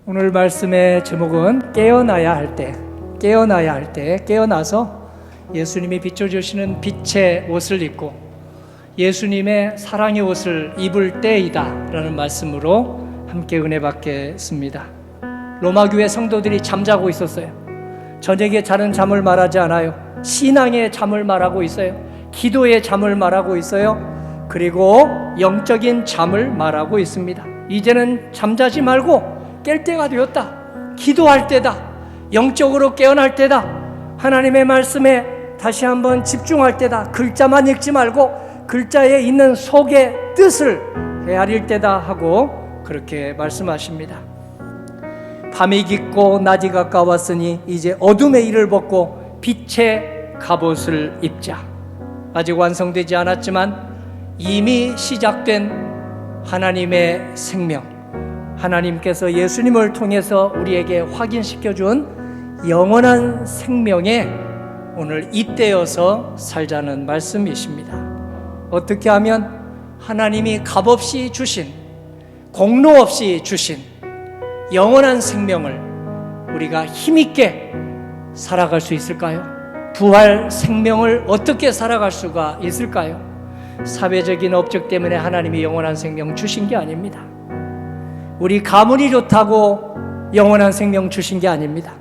오늘 말씀의 제목은 깨어나야 할 때, 깨어나서 예수님이 비춰주시는 빛의 옷을 입고 예수님의 사랑의 옷을 입을 때이다 라는 말씀으로 함께 은혜 받겠습니다. 로마 교회 성도들이 잠자고 있었어요. 저녁에 자는 잠을 말하지 않아요. 신앙의 잠을 말하고 있어요. 기도의 잠을 말하고 있어요. 그리고 영적인 잠을 말하고 있습니다. 이제는 잠자지 말고 깰 때가 되었다. 기도할 때다. 영적으로 깨어날 때다. 하나님의 말씀에 다시 한번 집중할 때다. 글자만 읽지 말고 글자에 있는 속의 뜻을 헤아릴 때다 하고 그렇게 말씀하십니다. 밤이 깊고 낮이 가까웠으니 이제 어둠의 일을 벗고 빛의 갑옷을 입자. 아직 완성되지 않았지만 이미 시작된 하나님의 생명, 하나님께서 예수님을 통해서 우리에게 확인시켜준 영원한 생명에 오늘 잇대어서 살자는 말씀이십니다. 어떻게 하면 하나님이 값없이 주신, 공로 없이 주신 영원한 생명을 우리가 힘있게 살아갈 수 있을까요? 부활 생명을 어떻게 살아갈 수가 있을까요? 사회적인 업적 때문에 하나님이 영원한 생명 주신 게 아닙니다. 우리 가문이 좋다고 영원한 생명 주신 게 아닙니다.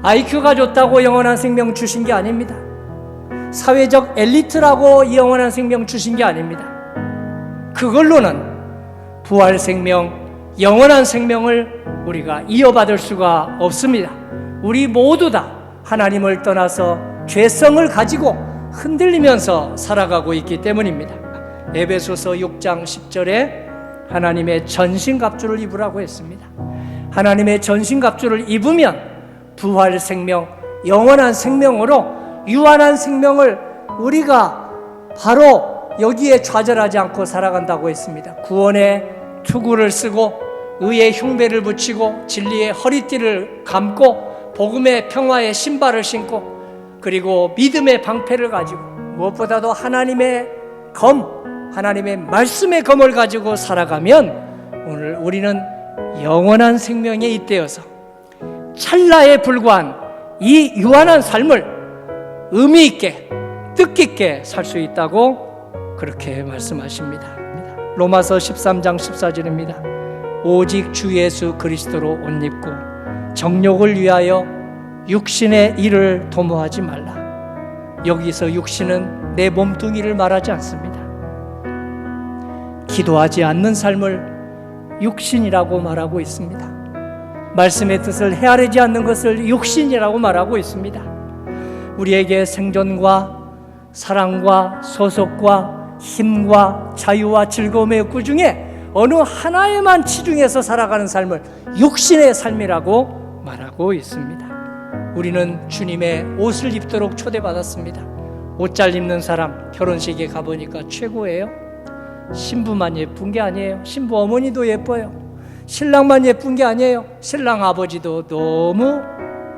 IQ가 좋다고 영원한 생명 주신 게 아닙니다. 사회적 엘리트라고 영원한 생명 주신 게 아닙니다. 그걸로는 부활 생명, 영원한 생명을 우리가 이어받을 수가 없습니다. 우리 모두 다 하나님을 떠나서 죄성을 가지고 흔들리면서 살아가고 있기 때문입니다. 에베소서 6장 10절에 하나님의 전신갑주를 입으라고 했습니다. 하나님의 전신갑주를 입으면 부활 생명, 영원한 생명으로 유한한 생명을 우리가 바로 여기에 좌절하지 않고 살아간다고 했습니다. 구원의 투구를 쓰고 의의 흉배를 붙이고 진리의 허리띠를 감고 복음의 평화의 신발을 신고 그리고 믿음의 방패를 가지고 무엇보다도 하나님의 하나님의 말씀의 검을 가지고 살아가면 오늘 우리는 영원한 생명에 잇대어서 찰나에 불과한 이 유한한 삶을 의미 있게 뜻깊게 살 수 있다고 그렇게 말씀하십니다. 로마서 13장 14절입니다. 오직 주 예수 그리스도로 옷 입고 정욕을 위하여 육신의 일을 도모하지 말라. 여기서 육신은 내 몸뚱이를 말하지 않습니다. 기도하지 않는 삶을 육신이라고 말하고 있습니다. 말씀의 뜻을 헤아리지 않는 것을 육신이라고 말하고 있습니다. 우리에게 생존과 사랑과 소속과 힘과 자유와 즐거움의 욕구 중에 어느 하나에만 치중해서 살아가는 삶을 육신의 삶이라고 말하고 있습니다. 우리는 주님의 옷을 입도록 초대받았습니다. 옷 잘 입는 사람 결혼식에 가보니까 최고예요. 신부만 예쁜 게 아니에요. 신부 어머니도 예뻐요. 신랑만 예쁜 게 아니에요. 신랑 아버지도 너무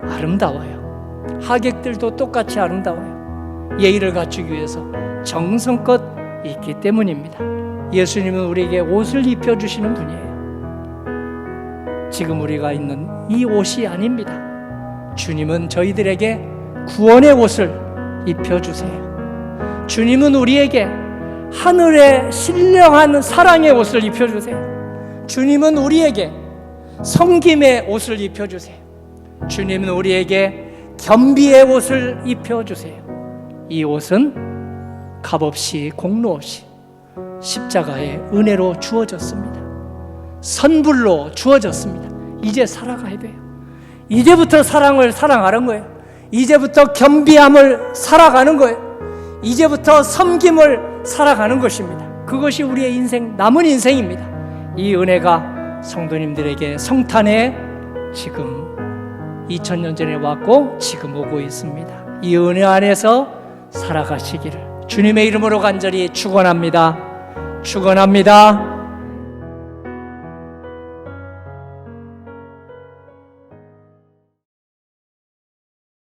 아름다워요. 하객들도 똑같이 아름다워요. 예의를 갖추기 위해서 정성껏 입기 때문입니다. 예수님은 우리에게 옷을 입혀주시는 분이에요. 지금 우리가 있는 이 옷이 아닙니다. 주님은 저희들에게 구원의 옷을 입혀주세요. 주님은 우리에게 하늘의 신령한 사랑의 옷을 입혀주세요. 주님은 우리에게 섬김의 옷을 입혀주세요. 주님은 우리에게 겸비의 옷을 입혀주세요. 이 옷은 값없이 공로 없이 십자가의 은혜로 주어졌습니다. 선불로 주어졌습니다. 이제 살아가야 돼요. 이제부터 사랑을 사랑하는 거예요. 이제부터 겸비함을 살아가는 거예요. 이제부터 섬김을 살아가는 것입니다. 그것이 우리의 인생, 남은 인생입니다. 이 은혜가 성도님들에게 성탄에 지금 2000년 전에 왔고 지금 오고 있습니다. 이 은혜 안에서 살아가시기를 주님의 이름으로 간절히 축원합니다. 축원합니다.